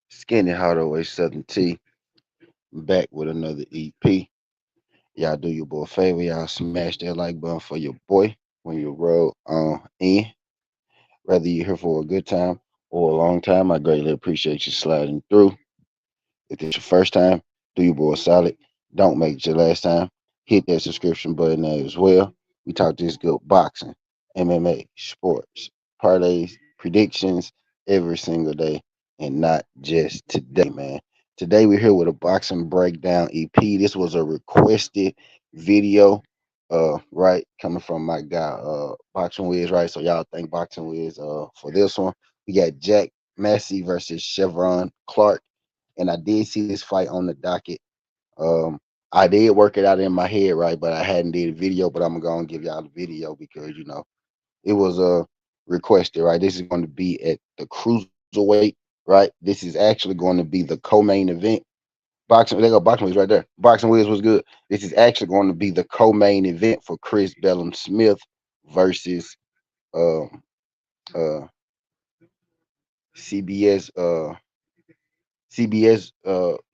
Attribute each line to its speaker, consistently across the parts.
Speaker 1: Skinny Holloway Southern T back with another EP. Y'all do your boy a favor, y'all smash that like button for your boy when you roll on in. Whether you're here for a good time or a long time, I greatly appreciate you sliding through. If it's your first time, do your boy a solid. Don't make it your last time. Hit that subscription button there as well. We talk this good boxing, MMA, sports, parlays, predictions every single day, and not just today, man. Today we're here with a boxing breakdown EP. This was a requested video, right, coming from my guy, Boxing Wiz, right? So y'all thank Boxing Wiz, for this one. We got Jack Massey versus Chevron Clarke, and I did see this fight on the docket. Um, I did work it out in my head, right, but I hadn't did a video. But I'm gonna give y'all the video because it was requested, right. This is going to be at the cruiserweight, right. This is actually going to be the co-main event. Boxing, they go Boxing Wiz right there. Boxing Wiz was good. This is actually going to be the co-main event for Chris Bellum Smith versus um uh CBS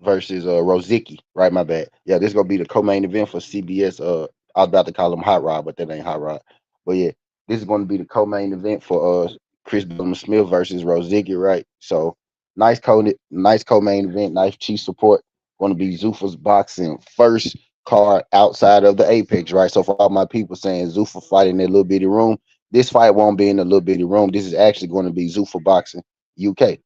Speaker 1: versus Rozicki, right? My bad. Yeah, this is gonna be the co-main event for CBS. I was about to call him Hot Rod, but that ain't Hot Rod. But yeah, this is gonna be the co-main event for Chris Bellum Smith versus Rozicki, right? So nice co-main event, nice chief support. Gonna be Zuffa's boxing first card outside of the Apex, right? So for all my people saying Zuffa fighting in that little bitty room, this fight won't be in the little bitty room. This is actually going to be Zuffa boxing UK.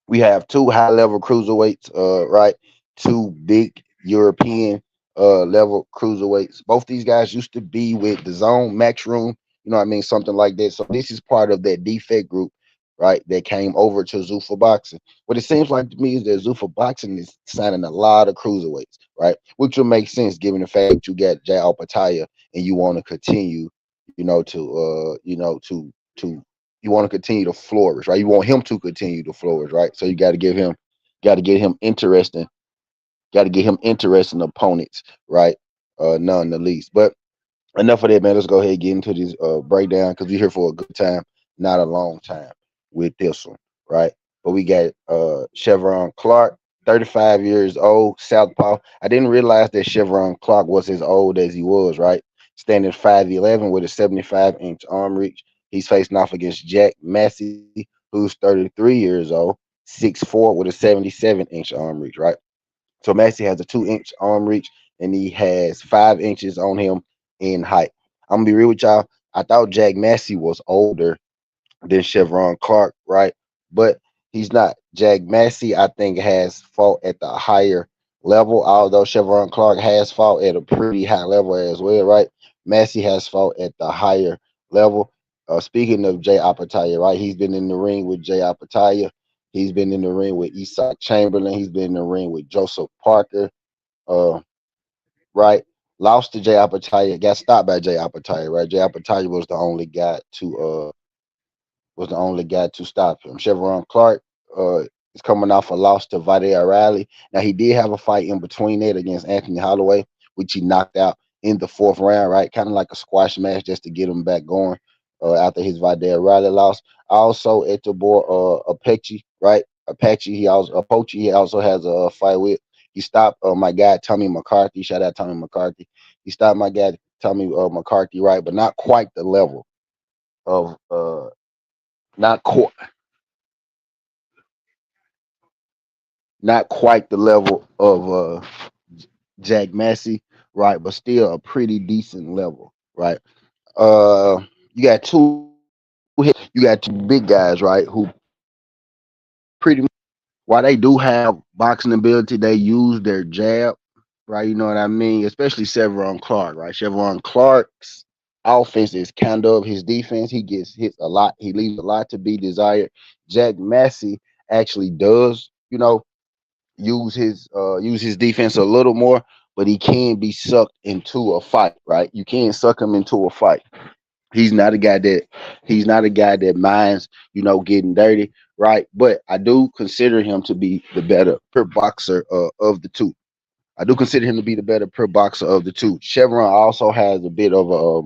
Speaker 1: We have two high level cruiserweights, right? Two big European level cruiserweights. Both these guys used to be with the Zone Max Room, you know what I mean, something like that. So this is part of that defect group, right? That came over to Zuffa Boxing. What it seems like to me is that Zuffa Boxing is signing a lot of cruiserweights, right? Which will make sense given the fact that you get Jay Alpataya and you want to continue, to you want to continue to flourish, right? You want him to continue to flourish, right? So you got to get him interesting, got to get him interesting opponents, right? None the least. But enough of that, man. Let's go ahead and get into this breakdown because we're here for a good time, not a long time with this one, right? But we got Chevron Clarke, 35 years old, Southpaw. I didn't realize that Chevron Clarke was as old as he was, right? Standing 5'11 with a 75-inch arm reach. He's facing off against Jack Massey, who's 33 years old, 6'4 with a 77-inch arm reach, right? So Massey has a 2-inch arm reach and he has 5 inches on him in height. I'm gonna be real with y'all. I thought Jack Massey was older than Chevron Clarke, right? But he's not. Jack Massey, I think, has fought at the higher level, although Chevron Clarke has fought at a pretty high level as well, right? Massey has fought at the higher level. Speaking of Jay Apataya, right? He's been in the ring with Jay Apataya. He's been in the ring with Isaac Chamberlain. He's been in the ring with Joseph Parker. Uh, right? Lost to Jay Apataya, got stopped by Jay Apataya, right? Jay Apataya was the only guy to stop him. Chevron Clarke is coming off a loss to Vidal Riley. Now he did have a fight in between that against Anthony Holloway, which he knocked out in the fourth round, right? Kind of like a squash match just to get him back going after his Vidal Riley loss. Also at the boy Apache, right? Apache he also has a fight with. He stopped my guy Tommy McCarthy. Shout out Tommy McCarthy. He stopped my guy Tommy McCarthy, right? But not quite the level of not quite not quite the level of Jack Massey, right? But still a pretty decent level, right? Uh, you got you got two big guys, right? Who pretty much, while they do have boxing ability, they use their jab, right? You know what I mean? Especially Chevron Clarke, right? Chevron Clarke's offense is kind of his defense. He gets hit a lot. He leaves a lot to be desired. Jack Massey actually does, use his defense a little more, but he can be sucked into a fight, right? You can't suck him into a fight. He's not a guy that minds, getting dirty, right? But I do consider him to be the better per boxer of the two. I do consider him to be the better per boxer of the two. Chevron also has a bit of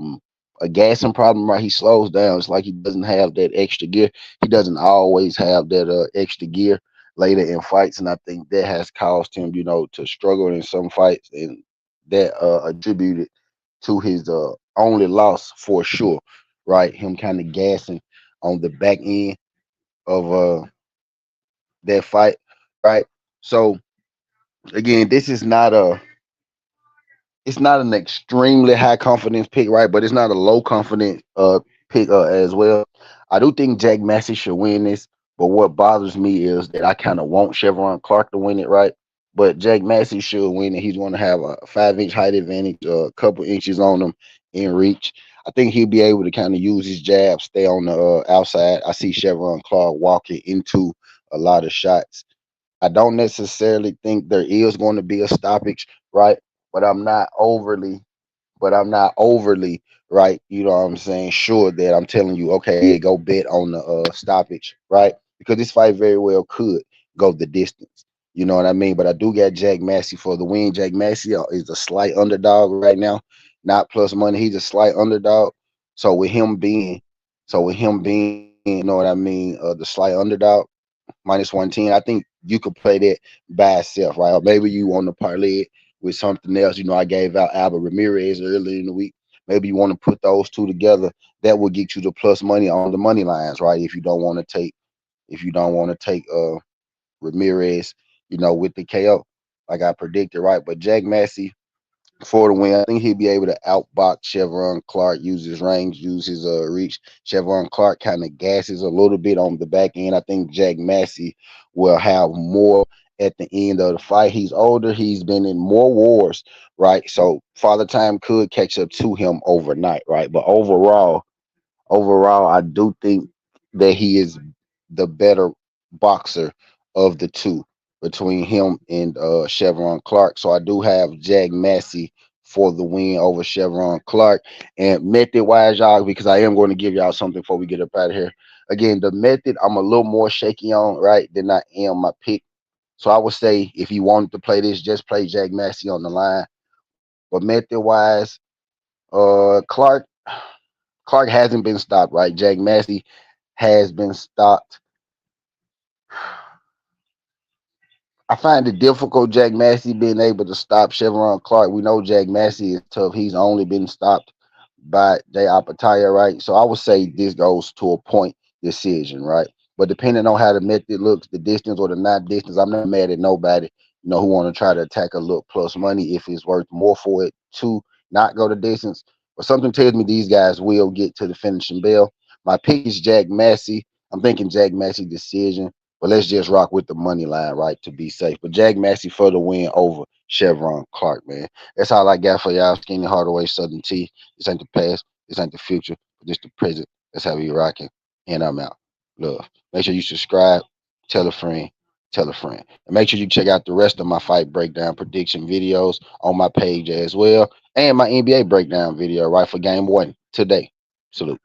Speaker 1: a gassing problem, right? He slows down. It's like he doesn't have that extra gear. He doesn't always have that extra gear later in fights, and I think that has caused him, to struggle in some fights, and that attributed to his only loss for sure, right? Him kind of gassing on the back end of that fight, right? So again, this is not a it's not an extremely high confidence pick, right? But it's not a low confidence pick as well. I do think Jack Massey should win this, but what bothers me is that I kind of want Chevron Clarke to win it, right? But Jack Massey should win it. He's going to have a 5 inch height advantage, a couple inches on him in reach. I think he'll be able to kind of use his jab, stay on the outside. I see Chevron Clarke walking into a lot of shots. I don't necessarily think there is going to be a stoppage, right? But I'm not overly, but I'm not overly, right. You know what I'm saying? Sure that I'm telling you, okay, yeah, go bet on the stoppage, right? Because this fight very well could go the distance. You know what I mean? But I do got Jack Massey for the win. Jack Massey is a slight underdog right now, not plus money. He's a slight underdog. So with him being, you know what I mean, the slight underdog -110. I think you could play that by itself, right? Or maybe you want to parlay it with something else. I gave out Albert Ramirez earlier in the week. Maybe you want to put those two together. That will get you the plus money on the money lines, right? If you don't want to take Ramirez, with the KO, like I predicted, right? But Jack Massey for the win. I think he'll be able to outbox Chevron Clarke, use his range, use his reach. Chevron Clarke kind of gasses a little bit on the back end. I think Jack Massey will have more at the end of the fight. He's older. He's been in more wars, right? So Father Time could catch up to him overnight, right? But overall, I do think that he is the better boxer of the two between him and Chevron Clarke. So I do have Jack Massey for the win over Chevron Clarke. And method wise, y'all, because I am going to give y'all something before we get up out of here. Again, the method I'm a little more shaky on, right, than I am my pick. So I would say if you wanted to play this, just play Jack Massey on the line. But method wise, Clarke hasn't been stopped, right? Jack Massey has been stopped. I find it difficult, Jack Massey being able to stop Chevron Clarke. We know Jack Massey is tough. He's only been stopped by Jay Apataya, right? So I would say this goes to a point decision, right? But depending on how the method looks, the distance or the not distance, I'm not mad at nobody, who want to try to attack a look plus money if it's worth more for it to not go the distance. But something tells me these guys will get to the finishing bell. My pick is Jack Massey. I'm thinking Jack Massey decision. But let's just rock with the money line, right, to be safe. But Jack Massey for the win over Chevron Clarke, man. That's all I got for y'all. Skinny Hardaway, Southern T. This ain't the past. This ain't the future. But this the present. That's how we rocking. And I'm out. Love. Make sure you subscribe. Tell a friend. Tell a friend. And make sure you check out the rest of my fight breakdown prediction videos on my page as well. And my NBA breakdown video, right, for game one today. Salute.